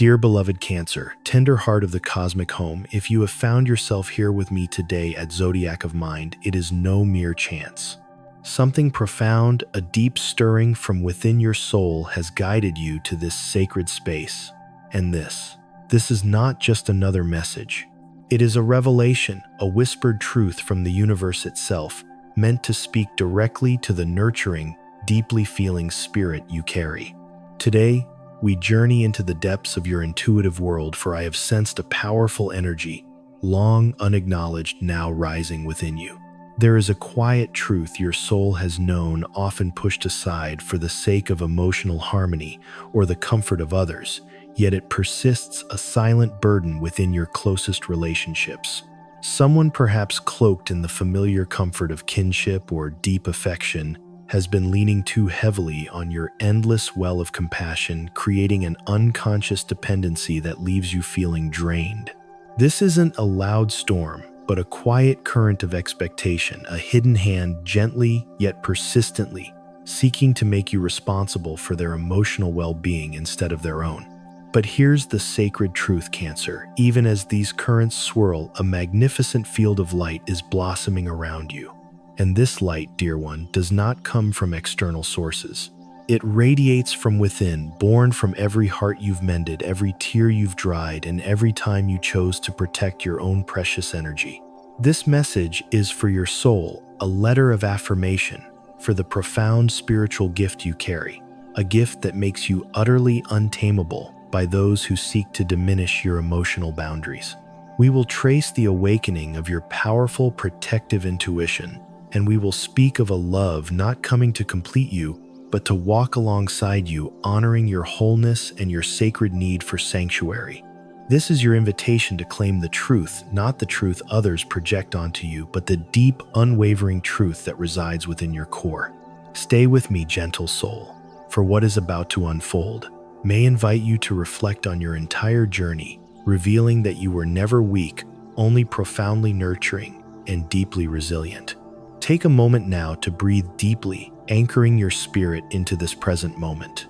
Dear beloved Cancer, tender heart of the cosmic home, if you have found yourself here with me today at Zodiac of Mind, it is no mere chance. Something profound, a deep stirring from within your soul has guided you to this sacred space. And this is not just another message. It is a revelation, a whispered truth from the universe itself, meant to speak directly to the nurturing, deeply feeling spirit you carry. Today, we journey into the depths of your intuitive world, for I have sensed a powerful energy, long unacknowledged, now rising within you. There is a quiet truth your soul has known, often pushed aside for the sake of emotional harmony or the comfort of others, yet it persists, a silent burden within your closest relationships. Someone perhaps cloaked in the familiar comfort of kinship or deep affection has been leaning too heavily on your endless well of compassion, creating an unconscious dependency that leaves you feeling drained. This isn't a loud storm, but a quiet current of expectation, a hidden hand gently yet persistently seeking to make you responsible for their emotional well-being instead of their own. But here's the sacred truth, Cancer. Even as these currents swirl, a magnificent field of light is blossoming around you. And this light, dear one, does not come from external sources. It radiates from within, born from every heart you've mended, every tear you've dried, and every time you chose to protect your own precious energy. This message is for your soul, a letter of affirmation for the profound spiritual gift you carry, a gift that makes you utterly untamable by those who seek to diminish your emotional boundaries. We will trace the awakening of your powerful protective intuition, and we will speak of a love not coming to complete you, but to walk alongside you, honoring your wholeness and your sacred need for sanctuary. This is your invitation to claim the truth, not the truth others project onto you, but the deep, unwavering truth that resides within your core. Stay with me, gentle soul, for what is about to unfold may invite you to reflect on your entire journey, revealing that you were never weak, only profoundly nurturing and deeply resilient. Take a moment now to breathe deeply, anchoring your spirit into this present moment.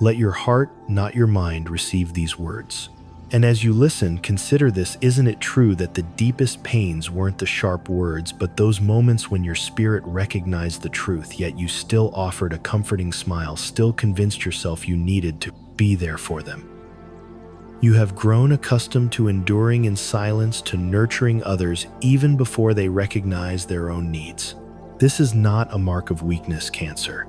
Let your heart, not your mind, receive these words. And as you listen, consider this: isn't it true that the deepest pains weren't the sharp words, but those moments when your spirit recognized the truth, yet you still offered a comforting smile, still convinced yourself you needed to be there for them? You have grown accustomed to enduring in silence, to nurturing others even before they recognize their own needs. This is not a mark of weakness, Cancer.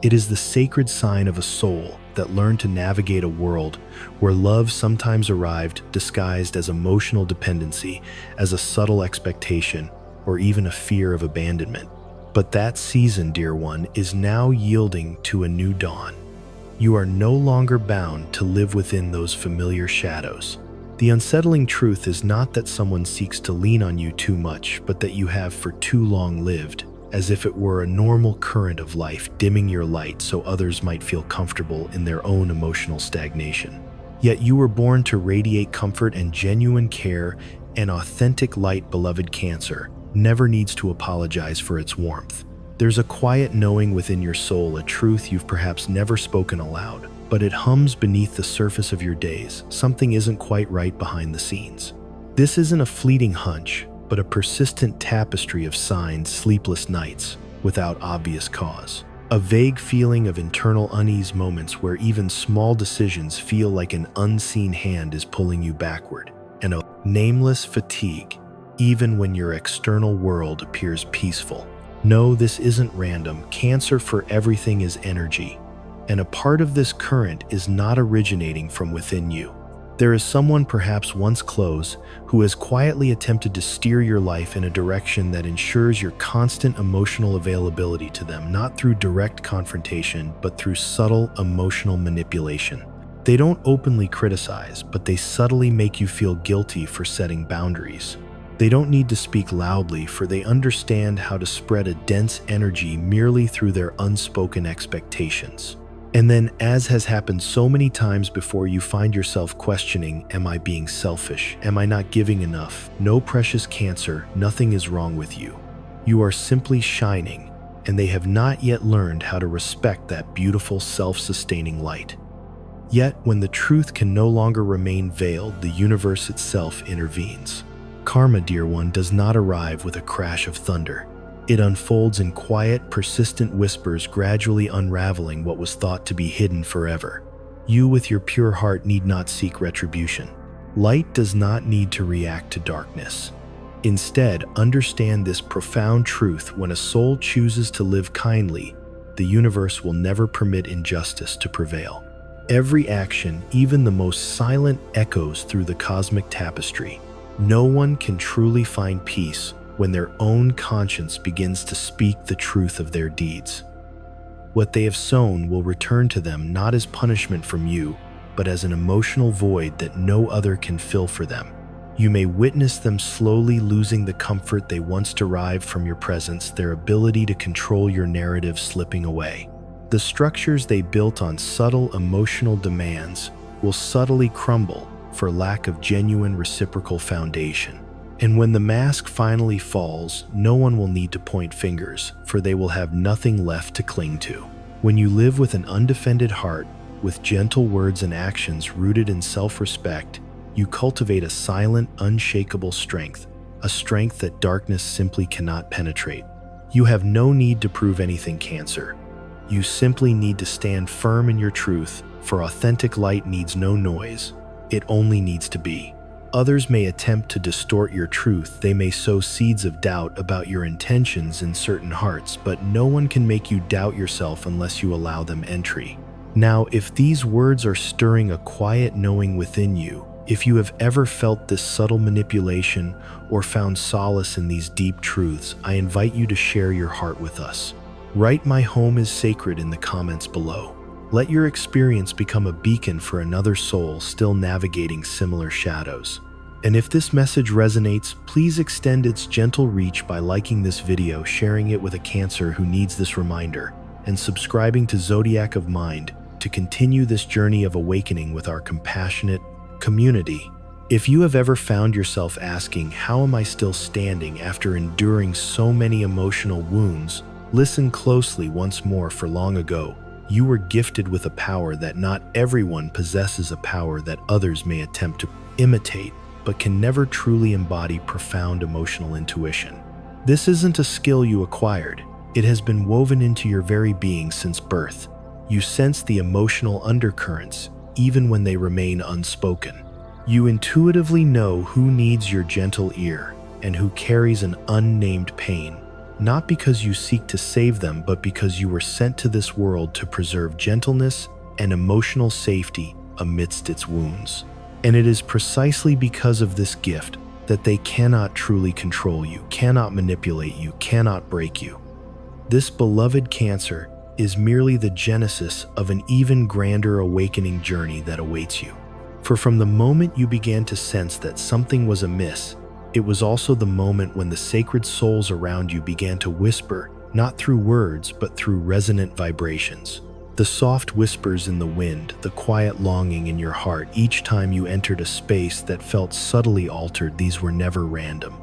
It is the sacred sign of a soul that learned to navigate a world where love sometimes arrived disguised as emotional dependency, as a subtle expectation, or even a fear of abandonment. But that season, dear one, is now yielding to a new dawn. You are no longer bound to live within those familiar shadows. The unsettling truth is not that someone seeks to lean on you too much, but that you have for too long lived as if it were a normal current of life, dimming your light so others might feel comfortable in their own emotional stagnation. Yet you were born to radiate comfort and genuine care. An authentic light, beloved Cancer, never needs to apologize for its warmth. There's a quiet knowing within your soul, a truth you've perhaps never spoken aloud, but it hums beneath the surface of your days. Something isn't quite right behind the scenes. This isn't a fleeting hunch, but a persistent tapestry of signs, sleepless nights without obvious cause. A vague feeling of internal unease, moments where even small decisions feel like an unseen hand is pulling you backward, and a nameless fatigue, even when your external world appears peaceful. No, this isn't random. Cancer, for everything is energy, and a part of this current is not originating from within you. There is someone, perhaps once close, who has quietly attempted to steer your life in a direction that ensures your constant emotional availability to them, not through direct confrontation, but through subtle emotional manipulation. They don't openly criticize, but they subtly make you feel guilty for setting boundaries. They don't need to speak loudly, for they understand how to spread a dense energy merely through their unspoken expectations. And then, as has happened so many times before, you find yourself questioning, am I being selfish? Am I not giving enough? No, precious Cancer, nothing is wrong with you. You are simply shining, and they have not yet learned how to respect that beautiful self-sustaining light. Yet, when the truth can no longer remain veiled, the universe itself intervenes. Karma, dear one, does not arrive with a crash of thunder. It unfolds in quiet, persistent whispers, gradually unraveling what was thought to be hidden forever. You, with your pure heart, need not seek retribution. Light does not need to react to darkness. Instead, understand this profound truth: when a soul chooses to live kindly, the universe will never permit injustice to prevail. Every action, even the most silent, echoes through the cosmic tapestry. No one can truly find peace when their own conscience begins to speak the truth of their deeds. What they have sown will return to them, not as punishment from you, but as an emotional void that no other can fill for them. You may witness them slowly losing the comfort they once derived from your presence, their ability to control your narrative slipping away. The structures they built on subtle emotional demands will subtly crumble for lack of genuine reciprocal foundation. And when the mask finally falls, no one will need to point fingers, for they will have nothing left to cling to. When you live with an undefended heart, with gentle words and actions rooted in self-respect, you cultivate a silent, unshakable strength, a strength that darkness simply cannot penetrate. You have no need to prove anything, Cancer. You simply need to stand firm in your truth, for authentic light needs no noise. It only needs to be. Others may attempt to distort your truth, they may sow seeds of doubt about your intentions in certain hearts, but no one can make you doubt yourself unless you allow them entry. Now, if these words are stirring a quiet knowing within you, if you have ever felt this subtle manipulation or found solace in these deep truths, I invite you to share your heart with us. Write "My home is sacred" in the comments below. Let your experience become a beacon for another soul still navigating similar shadows. And if this message resonates, please extend its gentle reach by liking this video, sharing it with a Cancer who needs this reminder, and subscribing to Zodiac of Mind to continue this journey of awakening with our compassionate community. If you have ever found yourself asking, "How am I still standing after enduring so many emotional wounds?" listen closely once more, for long ago, you were gifted with a power that not everyone possesses, a power that others may attempt to imitate, but can never truly embody: profound emotional intuition. This isn't a skill you acquired. It has been woven into your very being since birth. You sense the emotional undercurrents, even when they remain unspoken. You intuitively know who needs your gentle ear and who carries an unnamed pain, not because you seek to save them, but because you were sent to this world to preserve gentleness and emotional safety amidst its wounds. And it is precisely because of this gift that they cannot truly control you, cannot manipulate you, cannot break you. This beloved Cancer is merely the genesis of an even grander awakening journey that awaits you. For from the moment you began to sense that something was amiss, it was also the moment when the sacred souls around you began to whisper, not through words, but through resonant vibrations. The soft whispers in the wind, the quiet longing in your heart each time you entered a space that felt subtly altered, these were never random.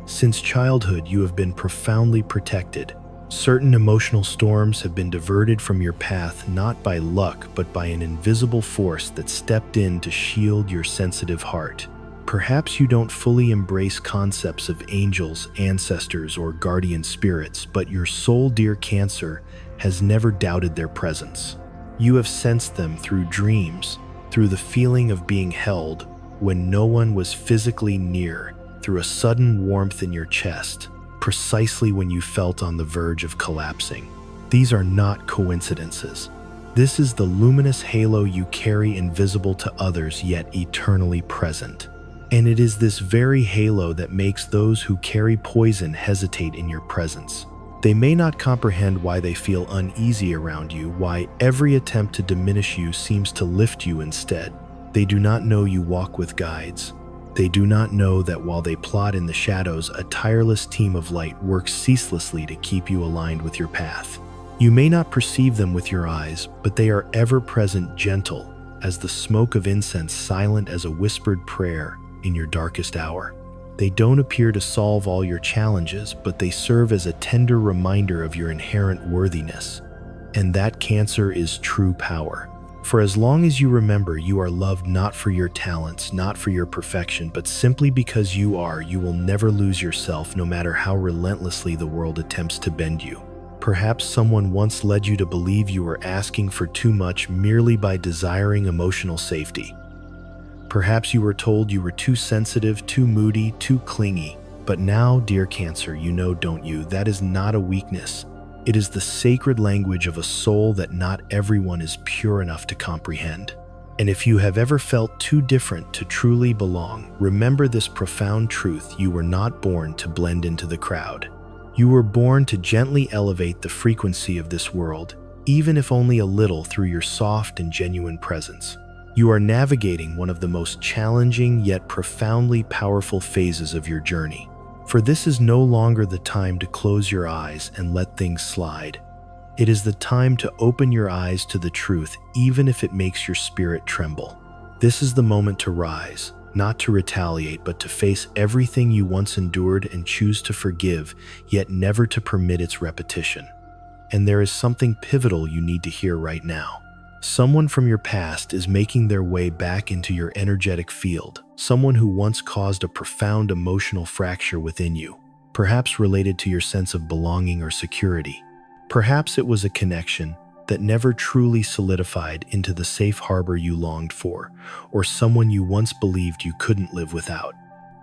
Since childhood, you have been profoundly protected. Certain emotional storms have been diverted from your path, not by luck, but by an invisible force that stepped in to shield your sensitive heart. Perhaps you don't fully embrace concepts of angels, ancestors, or guardian spirits, but your soul, dear Cancer, has never doubted their presence. You have sensed them through dreams, through the feeling of being held when no one was physically near, through a sudden warmth in your chest, precisely when you felt on the verge of collapsing. These are not coincidences. This is the luminous halo you carry, invisible to others, yet eternally present. And it is this very halo that makes those who carry poison hesitate in your presence. They may not comprehend why they feel uneasy around you, why every attempt to diminish you seems to lift you instead. They do not know you walk with guides. They do not know that while they plot in the shadows, a tireless team of light works ceaselessly to keep you aligned with your path. You may not perceive them with your eyes, but they are ever present, gentle as the smoke of incense, silent as a whispered prayer in your darkest hour. They don't appear to solve all your challenges, but they serve as a tender reminder of your inherent worthiness. And that, Cancer, is true power. For as long as you remember you are loved not for your talents, not for your perfection, but simply because you are, you will never lose yourself no matter how relentlessly the world attempts to bend you. Perhaps someone once led you to believe you were asking for too much merely by desiring emotional safety. Perhaps you were told you were too sensitive, too moody, too clingy. But now, dear Cancer, you know, don't you, that is not a weakness. It is the sacred language of a soul that not everyone is pure enough to comprehend. And if you have ever felt too different to truly belong, remember this profound truth: you were not born to blend into the crowd. You were born to gently elevate the frequency of this world, even if only a little, through your soft and genuine presence. You are navigating one of the most challenging yet profoundly powerful phases of your journey. For this is no longer the time to close your eyes and let things slide. It is the time to open your eyes to the truth, even if it makes your spirit tremble. This is the moment to rise, not to retaliate, but to face everything you once endured and choose to forgive, yet never to permit its repetition. And there is something pivotal you need to hear right now. Someone from your past is making their way back into your energetic field, someone who once caused a profound emotional fracture within you, perhaps related to your sense of belonging or security. Perhaps it was a connection that never truly solidified into the safe harbor you longed for, or someone you once believed you couldn't live without.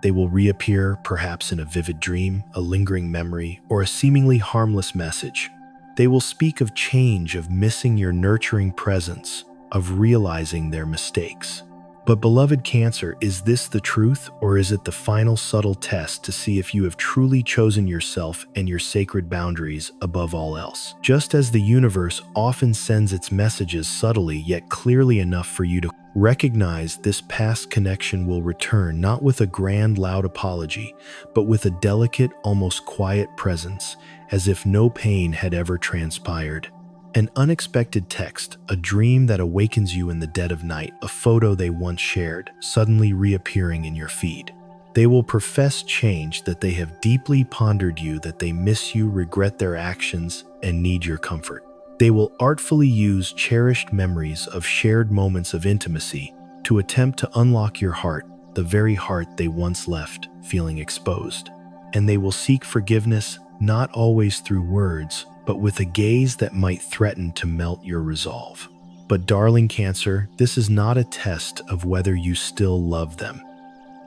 They will reappear, perhaps in a vivid dream, a lingering memory, or a seemingly harmless message. They will speak of change, of missing your nurturing presence, of realizing their mistakes. But beloved Cancer, is this the truth, or is it the final subtle test to see if you have truly chosen yourself and your sacred boundaries above all else? Just as the universe often sends its messages subtly yet clearly enough for you to recognize, this past connection will return, not with a grand, loud apology, but with a delicate, almost quiet presence, as if no pain had ever transpired. An unexpected text, a dream that awakens you in the dead of night, a photo they once shared, suddenly reappearing in your feed. They will profess change, that they have deeply pondered you, that they miss you, regret their actions, and need your comfort. They will artfully use cherished memories of shared moments of intimacy to attempt to unlock your heart, the very heart they once left feeling exposed. And they will seek forgiveness, not always through words, but with a gaze that might threaten to melt your resolve. But darling Cancer, this is not a test of whether you still love them.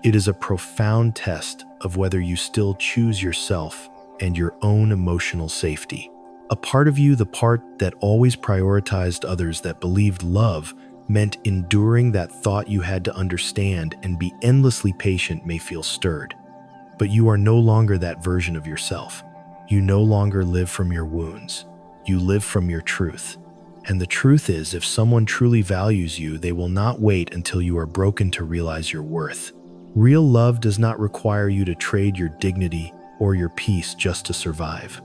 It is a profound test of whether you still choose yourself and your own emotional safety. A part of you, the part that always prioritized others, that believed love meant enduring that thought you had to understand and be endlessly patient, may feel stirred. But you are no longer that version of yourself. You no longer live from your wounds. You live from your truth. And the truth is, if someone truly values you, they will not wait until you are broken to realize your worth. Real love does not require you to trade your dignity or your peace just to survive.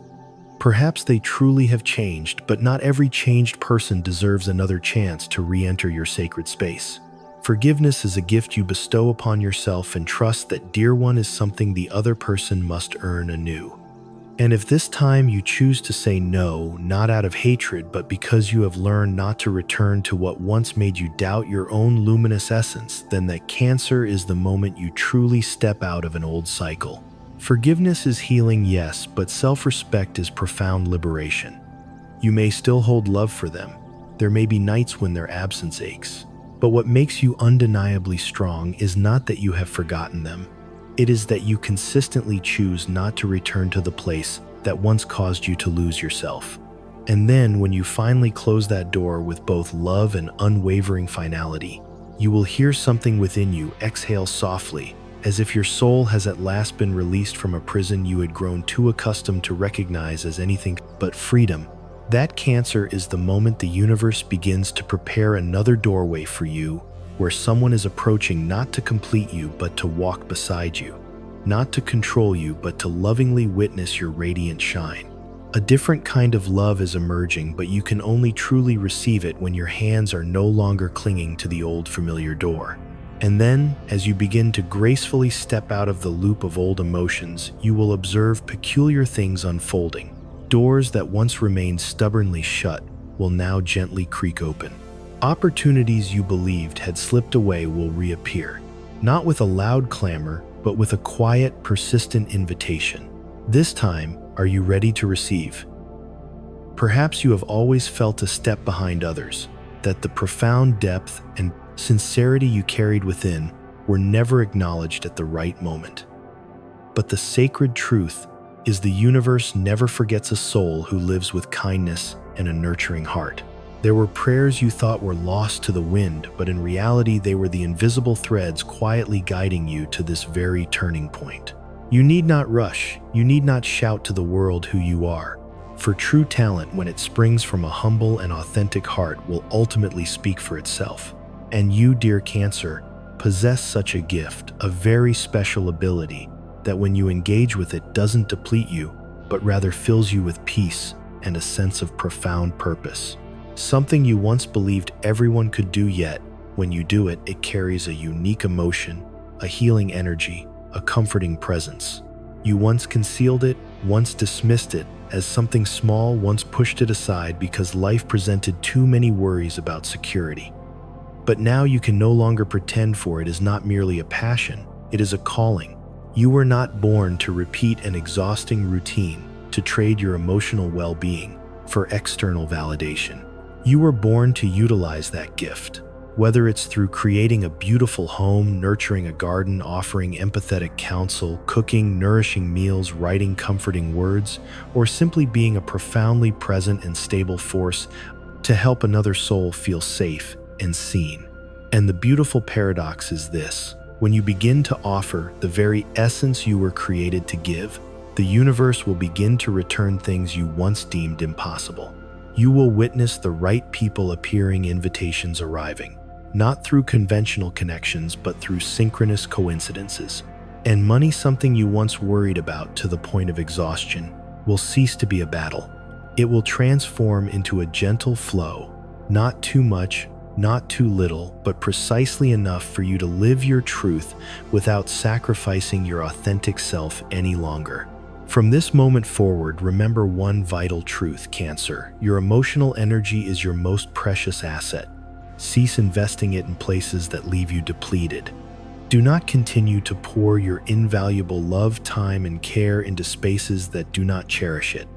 Perhaps they truly have changed, but not every changed person deserves another chance to re-enter your sacred space. Forgiveness is a gift you bestow upon yourself, and trust that dear one is something the other person must earn anew. And if this time you choose to say no, not out of hatred, but because you have learned not to return to what once made you doubt your own luminous essence, then that Cancer is the moment you truly step out of an old cycle. Forgiveness is healing, yes, but self-respect is profound liberation. You may still hold love for them. There may be nights when their absence aches. But what makes you undeniably strong is not that you have forgotten them. It is that you consistently choose not to return to the place that once caused you to lose yourself. And then, when you finally close that door with both love and unwavering finality, you will hear something within you exhale softly, as if your soul has at last been released from a prison you had grown too accustomed to recognize as anything but freedom. That Cancer is the moment the universe begins to prepare another doorway for you, where someone is approaching not to complete you, but to walk beside you, not to control you, but to lovingly witness your radiant shine. A different kind of love is emerging, but you can only truly receive it when your hands are no longer clinging to the old familiar door. And then, as you begin to gracefully step out of the loop of old emotions, you will observe peculiar things unfolding. Doors that once remained stubbornly shut will now gently creak open. Opportunities you believed had slipped away will reappear, not with a loud clamor, but with a quiet, persistent invitation. This time, are you ready to receive? Perhaps you have always felt a step behind others, that the profound depth and sincerity you carried within were never acknowledged at the right moment. But the sacred truth is the universe never forgets a soul who lives with kindness and a nurturing heart. There were prayers you thought were lost to the wind, but in reality they were the invisible threads quietly guiding you to this very turning point. You need not rush, you need not shout to the world who you are. For true talent, when it springs from a humble and authentic heart, will ultimately speak for itself. And you, dear Cancer, possess such a gift, a very special ability, that when you engage with it doesn't deplete you, but rather fills you with peace and a sense of profound purpose. Something you once believed everyone could do, yet when you do it, it carries a unique emotion, a healing energy, a comforting presence. You once concealed it, once dismissed it as something small, once pushed it aside because life presented too many worries about security. But now you can no longer pretend, for it is not merely a passion, it is a calling. You were not born to repeat an exhausting routine, to trade your emotional well-being for external validation. You were born to utilize that gift, whether it's through creating a beautiful home, nurturing a garden, offering empathetic counsel, cooking nourishing meals, writing comforting words, or simply being a profoundly present and stable force to help another soul feel safe and seen. And the beautiful paradox is this: when you begin to offer the very essence you were created to give, the universe will begin to return things you once deemed impossible. You will witness the right people appearing, invitations arriving, not through conventional connections, but through synchronous coincidences. And money, something you once worried about to the point of exhaustion, will cease to be a battle. It will transform into a gentle flow, not too much, not too little, but precisely enough for you to live your truth without sacrificing your authentic self any longer. From this moment forward, remember one vital truth, Cancer. Your emotional energy is your most precious asset. Cease investing it in places that leave you depleted. Do not continue to pour your invaluable love, time, and care into spaces that do not cherish it.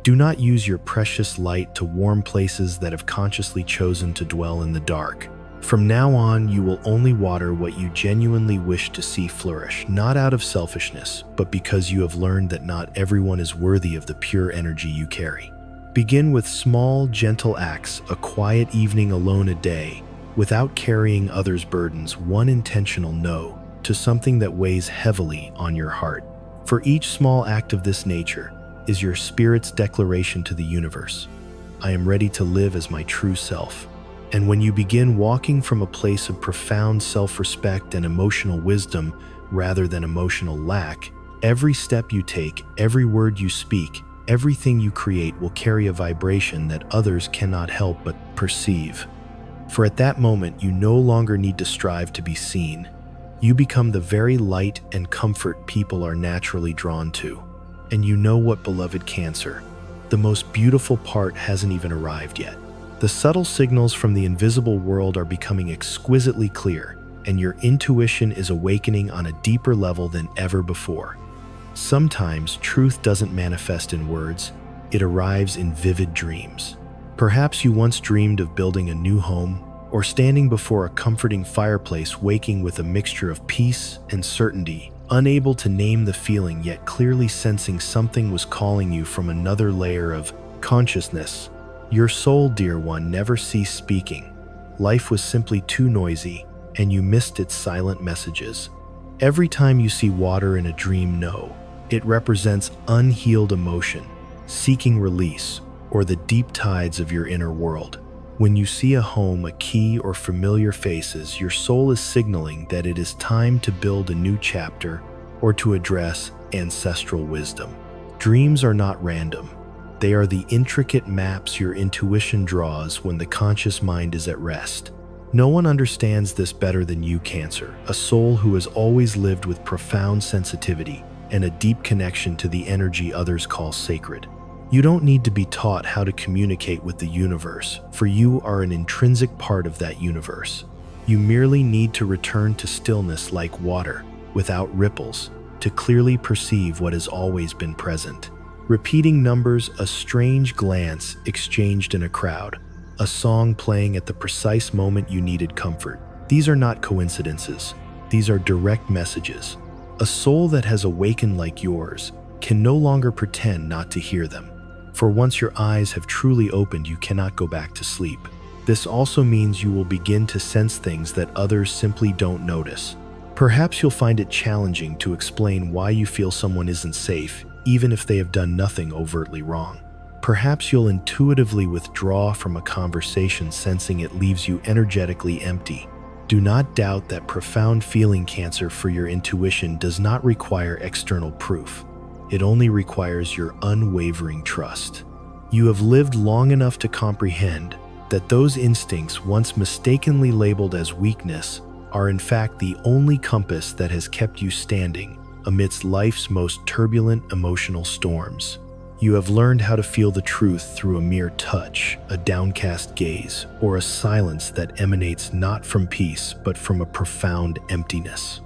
Do not use your precious light to warm places that have consciously chosen to dwell in the dark. From now on, you will only water what you genuinely wish to see flourish, not out of selfishness, but because you have learned that not everyone is worthy of the pure energy you carry. Begin with small, gentle acts, a quiet evening alone a day, without carrying others' burdens, one intentional no to something that weighs heavily on your heart. For each small act of this nature is your spirit's declaration to the universe: I am ready to live as my true self. And when you begin walking from a place of profound self-respect and emotional wisdom rather than emotional lack, every step you take, every word you speak, everything you create will carry a vibration that others cannot help but perceive. For at that moment, you no longer need to strive to be seen. You become the very light and comfort people are naturally drawn to. And you know what, beloved Cancer? The most beautiful part hasn't even arrived yet. The subtle signals from the invisible world are becoming exquisitely clear, and your intuition is awakening on a deeper level than ever before. Sometimes truth doesn't manifest in words, it arrives in vivid dreams. Perhaps you once dreamed of building a new home, or standing before a comforting fireplace, waking with a mixture of peace and certainty, unable to name the feeling, yet clearly sensing something was calling you from another layer of consciousness. Your soul, dear one, never ceased speaking. Life was simply too noisy, and you missed its silent messages. Every time you see water in a dream, know it represents unhealed emotion, seeking release, or the deep tides of your inner world. When you see a home, a key, or familiar faces, your soul is signaling that it is time to build a new chapter or to address ancestral wisdom. Dreams are not random. They are the intricate maps your intuition draws when the conscious mind is at rest. No one understands this better than you, Cancer, a soul who has always lived with profound sensitivity and a deep connection to the energy others call sacred. You don't need to be taught how to communicate with the universe, for you are an intrinsic part of that universe. You merely need to return to stillness like water, without ripples, to clearly perceive what has always been present. Repeating numbers, a strange glance exchanged in a crowd, a song playing at the precise moment you needed comfort. These are not coincidences. These are direct messages. A soul that has awakened like yours can no longer pretend not to hear them. For once your eyes have truly opened, you cannot go back to sleep. This also means you will begin to sense things that others simply don't notice. Perhaps you'll find it challenging to explain why you feel someone isn't safe, even if they have done nothing overtly wrong. Perhaps you'll intuitively withdraw from a conversation, sensing it leaves you energetically empty. Do not doubt that profound feeling, Cancer, for your intuition does not require external proof. It only requires your unwavering trust. You have lived long enough to comprehend that those instincts, once mistakenly labeled as weakness, are in fact the only compass that has kept you standing amidst life's most turbulent emotional storms. You have learned how to feel the truth through a mere touch, a downcast gaze, or a silence that emanates not from peace but from a profound emptiness.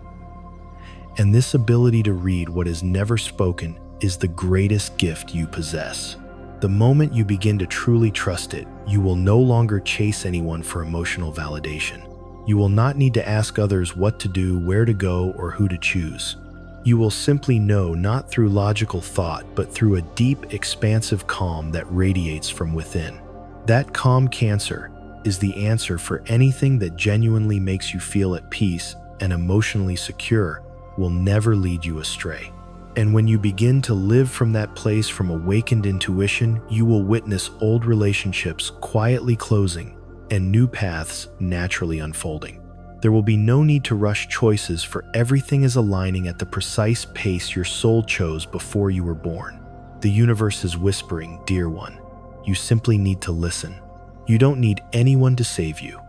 And this ability to read what is never spoken is the greatest gift you possess. The moment you begin to truly trust it, you will no longer chase anyone for emotional validation. You will not need to ask others what to do, where to go, or who to choose. You will simply know, not through logical thought, but through a deep, expansive calm that radiates from within. That calm, Cancer, is the answer for anything that genuinely makes you feel at peace and emotionally secure will never lead you astray. And when you begin to live from that place from awakened intuition, you will witness old relationships quietly closing and new paths naturally unfolding. There will be no need to rush choices, for everything is aligning at the precise pace your soul chose before you were born. The universe is whispering, dear one, you simply need to listen. You don't need anyone to save you.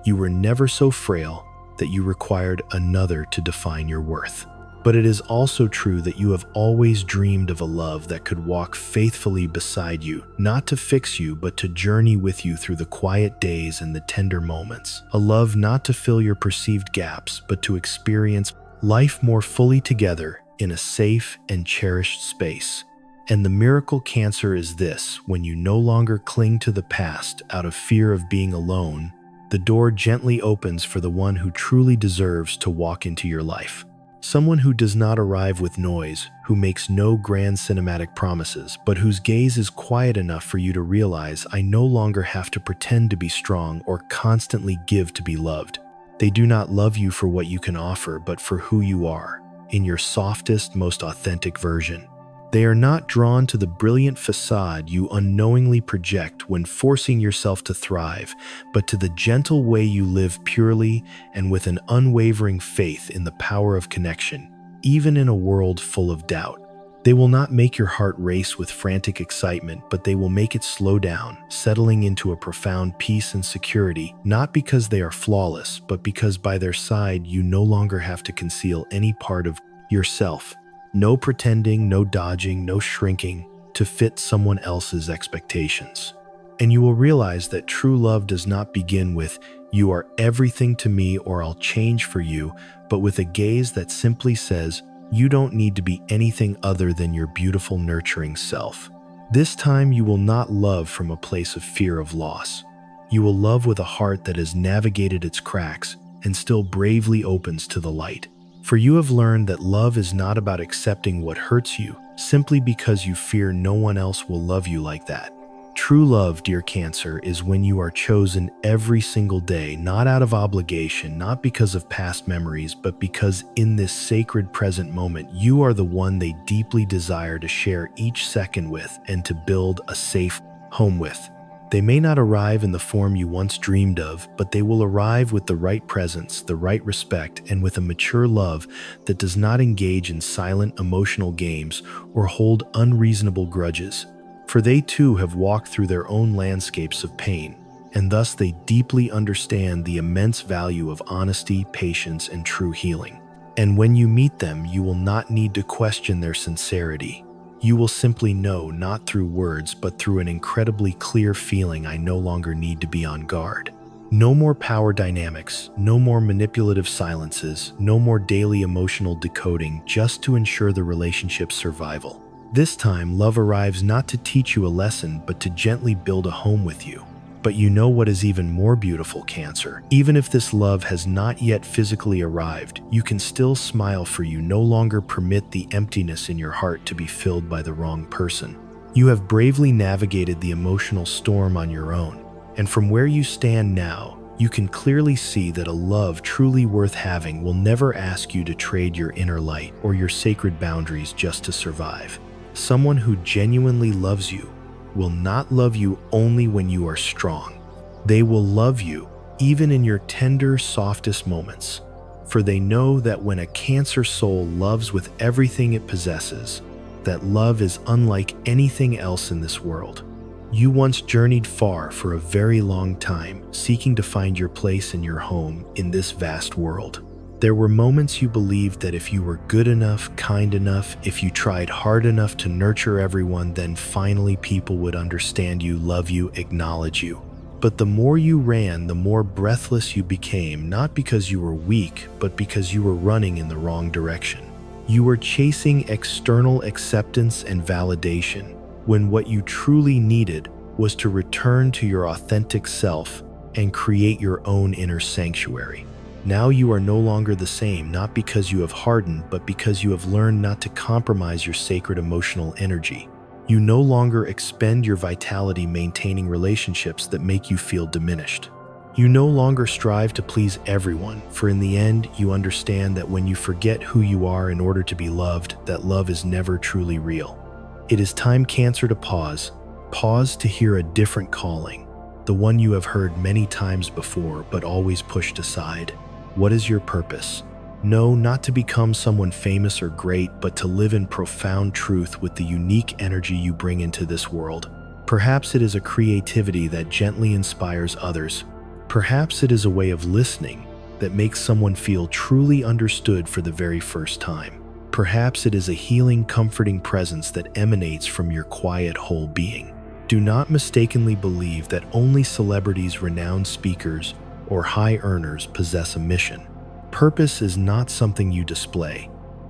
You were never so frail that you required another to define your worth. But it is also true that you have always dreamed of a love that could walk faithfully beside you, not to fix you, but to journey with you through the quiet days and the tender moments. A love not to fill your perceived gaps, but to experience life more fully together in a safe and cherished space. And the miracle, Cancer, is this: when you no longer cling to the past out of fear of being alone, the door gently opens for the one who truly deserves to walk into your life. Someone who does not arrive with noise, who makes no grand cinematic promises, but whose gaze is quiet enough for you to realize, I no longer have to pretend to be strong or constantly give to be loved. They do not love you for what you can offer, but for who you are, in your softest, most authentic version. They are not drawn to the brilliant facade you unknowingly project when forcing yourself to thrive, but to the gentle way you live purely and with an unwavering faith in the power of connection, even in a world full of doubt. They will not make your heart race with frantic excitement, but they will make it slow down, settling into a profound peace and security, not because they are flawless, but because by their side you no longer have to conceal any part of yourself. No pretending, no dodging, no shrinking to fit someone else's expectations. And you will realize that true love does not begin with, you are everything to me or I'll change for you, but with a gaze that simply says, you don't need to be anything other than your beautiful, nurturing self. This time you will not love from a place of fear of loss. You will love with a heart that has navigated its cracks and still bravely opens to the light. For you have learned that love is not about accepting what hurts you, simply because you fear no one else will love you like that. True love, dear Cancer, is when you are chosen every single day, not out of obligation, not because of past memories, but because in this sacred present moment, you are the one they deeply desire to share each second with and to build a safe home with. They may not arrive in the form you once dreamed of, but they will arrive with the right presence, the right respect, and with a mature love that does not engage in silent emotional games or hold unreasonable grudges. For they too have walked through their own landscapes of pain, and thus they deeply understand the immense value of honesty, patience, and true healing. And when you meet them, you will not need to question their sincerity. You will simply know, not through words, but through an incredibly clear feeling: I no longer need to be on guard. No more power dynamics, no more manipulative silences, no more daily emotional decoding just to ensure the relationship's survival. This time, love arrives not to teach you a lesson, but to gently build a home with you. But you know what is even more beautiful, Cancer? Even if this love has not yet physically arrived, you can still smile, for you no longer permit the emptiness in your heart to be filled by the wrong person. You have bravely navigated the emotional storm on your own, and from where you stand now, you can clearly see that a love truly worth having will never ask you to trade your inner light or your sacred boundaries just to survive. Someone who genuinely loves you will not love you only when you are strong. They will love you even in your tender, softest moments, for they know that when a Cancer soul loves with everything it possesses, that love is unlike anything else in this world. You once journeyed far for a very long time, seeking to find your place in your home in this vast world. There were moments you believed that if you were good enough, kind enough, if you tried hard enough to nurture everyone, then finally people would understand you, love you, acknowledge you. But the more you ran, the more breathless you became, not because you were weak, but because you were running in the wrong direction. You were chasing external acceptance and validation, when what you truly needed was to return to your authentic self and create your own inner sanctuary. Now you are no longer the same, not because you have hardened, but because you have learned not to compromise your sacred emotional energy. You no longer expend your vitality maintaining relationships that make you feel diminished. You no longer strive to please everyone, for in the end, you understand that when you forget who you are in order to be loved, that love is never truly real. It is time, Cancer, to pause. Pause to hear a different calling, the one you have heard many times before but always pushed aside. What is your purpose? No, not to become someone famous or great, but to live in profound truth with the unique energy you bring into this world. Perhaps it is a creativity that gently inspires others. Perhaps it is a way of listening that makes someone feel truly understood for the very first time. Perhaps it is a healing, comforting presence that emanates from your quiet whole being. Do not mistakenly believe that only celebrities, renowned speakers, or high earners possess a mission. Purpose is not something you display.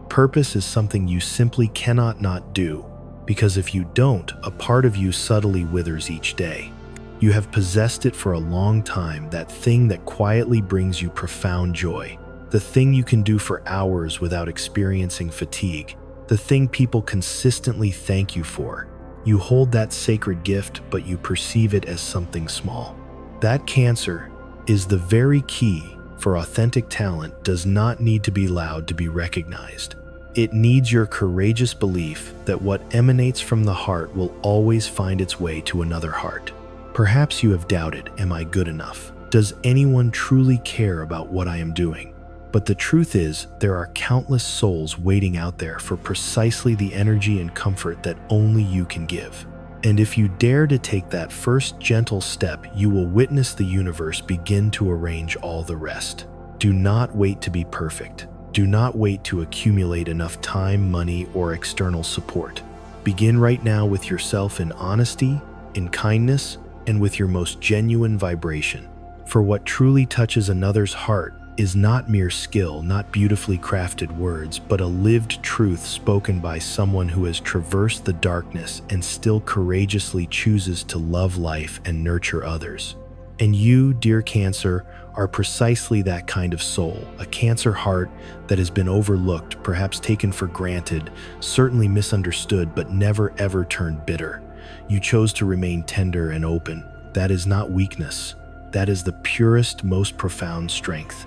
Purpose is something you simply cannot not do, because if you don't, a part of you subtly withers each day. You have possessed it for a long time, that thing that quietly brings you profound joy. The thing you can do for hours without experiencing fatigue. The thing people consistently thank you for. You hold that sacred gift, but you perceive it as something small. That, Cancer, is the very key, for authentic talent does not need to be loud to be recognized. It needs your courageous belief that what emanates from the heart will always find its way to another heart. Perhaps you have doubted, am I good enough? Does anyone truly care about what I am doing? But the truth is, there are countless souls waiting out there for precisely the energy and comfort that only you can give. And if you dare to take that first gentle step, you will witness the universe begin to arrange all the rest. Do not wait to be perfect. Do not wait to accumulate enough time, money, or external support. Begin right now with yourself in honesty, in kindness, and with your most genuine vibration. For what truly touches another's heart is not mere skill, not beautifully crafted words, but a lived truth spoken by someone who has traversed the darkness and still courageously chooses to love life and nurture others. And you, dear Cancer, are precisely that kind of soul, a Cancer heart that has been overlooked, perhaps taken for granted, certainly misunderstood, but never ever turned bitter. You chose to remain tender and open. That is not weakness. That is the purest, most profound strength.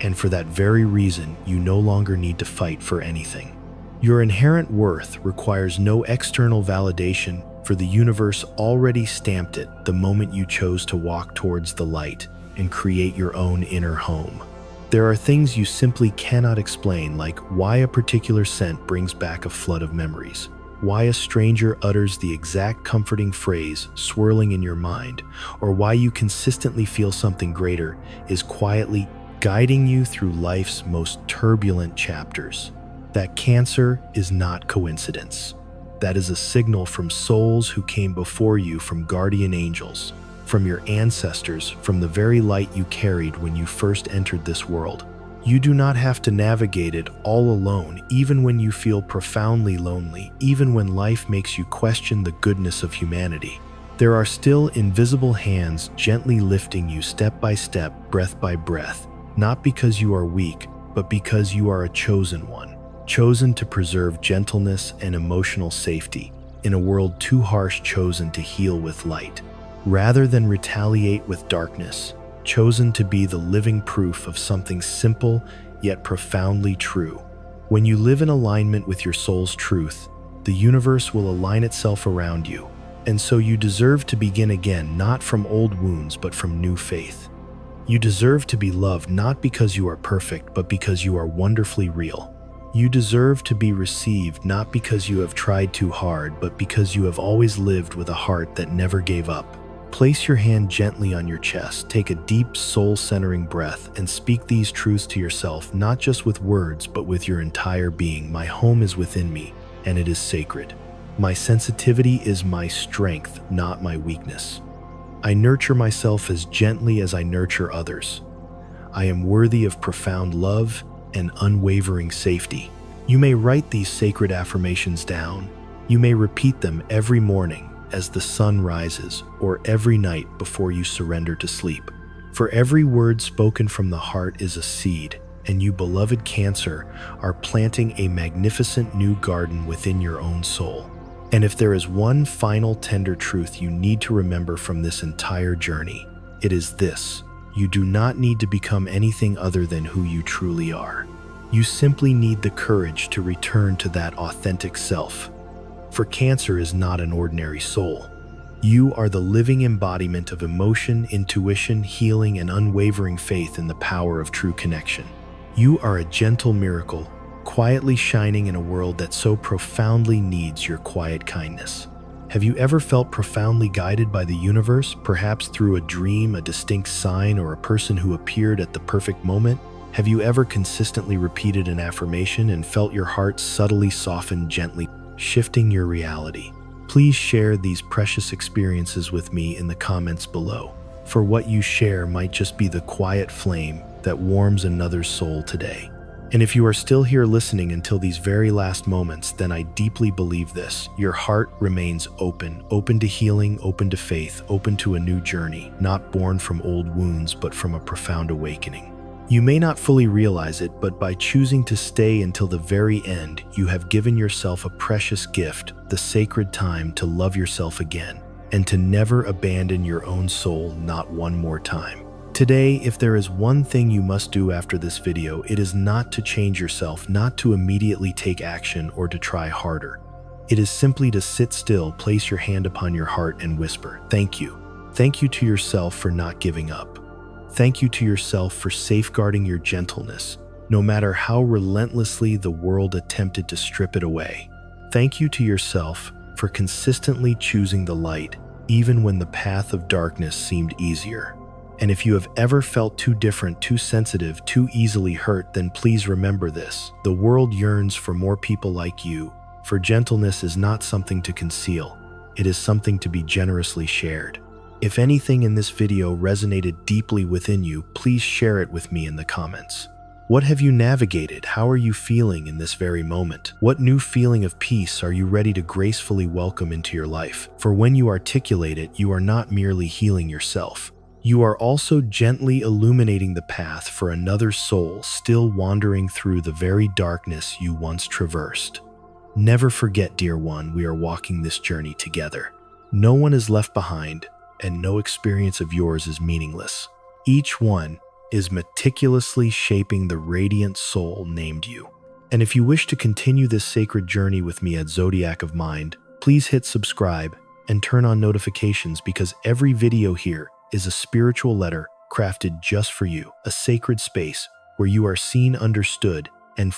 And for that very reason, you no longer need to fight for anything. Your inherent worth requires no external validation, for the universe already stamped it the moment you chose to walk towards the light and create your own inner home. There are things you simply cannot explain, like why a particular scent brings back a flood of memories, why a stranger utters the exact comforting phrase swirling in your mind, or why you consistently feel something greater is quietly guiding you through life's most turbulent chapters. That, Cancer, is not coincidence. That is a signal from souls who came before you, from guardian angels, from your ancestors, from the very light you carried when you first entered this world. You do not have to navigate it all alone, even when you feel profoundly lonely, even when life makes you question the goodness of humanity. There are still invisible hands gently lifting you step by step, breath by breath, not because you are weak, but because you are a chosen one, chosen to preserve gentleness and emotional safety in a world too harsh, chosen to heal with light, rather than retaliate with darkness, chosen to be the living proof of something simple yet profoundly true. When you live in alignment with your soul's truth, the universe will align itself around you, and so you deserve to begin again, not from old wounds, but from new faith. You deserve to be loved not because you are perfect, but because you are wonderfully real. You deserve to be received not because you have tried too hard, but because you have always lived with a heart that never gave up. Place your hand gently on your chest, take a deep soul-centering breath, and speak these truths to yourself, not just with words, but with your entire being. My home is within me, and it is sacred. My sensitivity is my strength, not my weakness. I nurture myself as gently as I nurture others. I am worthy of profound love and unwavering safety. You may write these sacred affirmations down. You may repeat them every morning as the sun rises, or every night before you surrender to sleep. For every word spoken from the heart is a seed, and you, beloved Cancer, are planting a magnificent new garden within your own soul. And if there is one final tender truth you need to remember from this entire journey, it is this: you do not need to become anything other than who you truly are. You simply need the courage to return to that authentic self. For Cancer is not an ordinary soul. You are the living embodiment of emotion, intuition, healing, and unwavering faith in the power of true connection. You are a gentle miracle, quietly shining in a world that so profoundly needs your quiet kindness. Have you ever felt profoundly guided by the universe, perhaps through a dream, a distinct sign, or a person who appeared at the perfect moment? Have you ever consistently repeated an affirmation and felt your heart subtly soften, gently shifting your reality? Please share these precious experiences with me in the comments below, for what you share might just be the quiet flame that warms another's soul today. And if you are still here listening until these very last moments, then I deeply believe this: your heart remains open, open to healing, open to faith, open to a new journey, not born from old wounds, but from a profound awakening. You may not fully realize it, but by choosing to stay until the very end, you have given yourself a precious gift, the sacred time to love yourself again, and to never abandon your own soul, not one more time. Today, if there is one thing you must do after this video, it is not to change yourself, not to immediately take action or to try harder. It is simply to sit still, place your hand upon your heart, and whisper, "Thank you." Thank you to yourself for not giving up. Thank you to yourself for safeguarding your gentleness, no matter how relentlessly the world attempted to strip it away. Thank you to yourself for consistently choosing the light, even when the path of darkness seemed easier. And if you have ever felt too different, too sensitive, too easily hurt, then please remember this: the world yearns for more people like you, for gentleness is not something to conceal, it is something to be generously shared. If anything in this video resonated deeply within you, please share it with me in the comments. What have you navigated? How are you feeling in this very moment? What new feeling of peace are you ready to gracefully welcome into your life? For when you articulate it, you are not merely healing yourself. You are also gently illuminating the path for another soul still wandering through the very darkness you once traversed. Never forget, dear one, we are walking this journey together. No one is left behind, and no experience of yours is meaningless. Each one is meticulously shaping the radiant soul named you. And if you wish to continue this sacred journey with me at Zodiac of Mind, please hit subscribe and turn on notifications, because every video here is a spiritual letter crafted just for you, a sacred space where you are seen, understood, and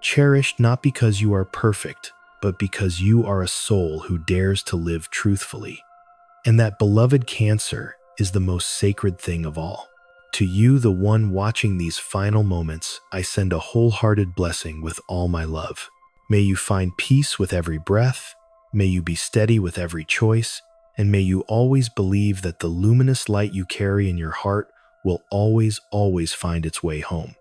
cherished, not because you are perfect, but because you are a soul who dares to live truthfully. And that, beloved Cancer, is the most sacred thing of all. To you, the one watching these final moments, I send a wholehearted blessing with all my love. May you find peace with every breath. May you be steady with every choice, and may you always believe that the luminous light you carry in your heart will always find its way home.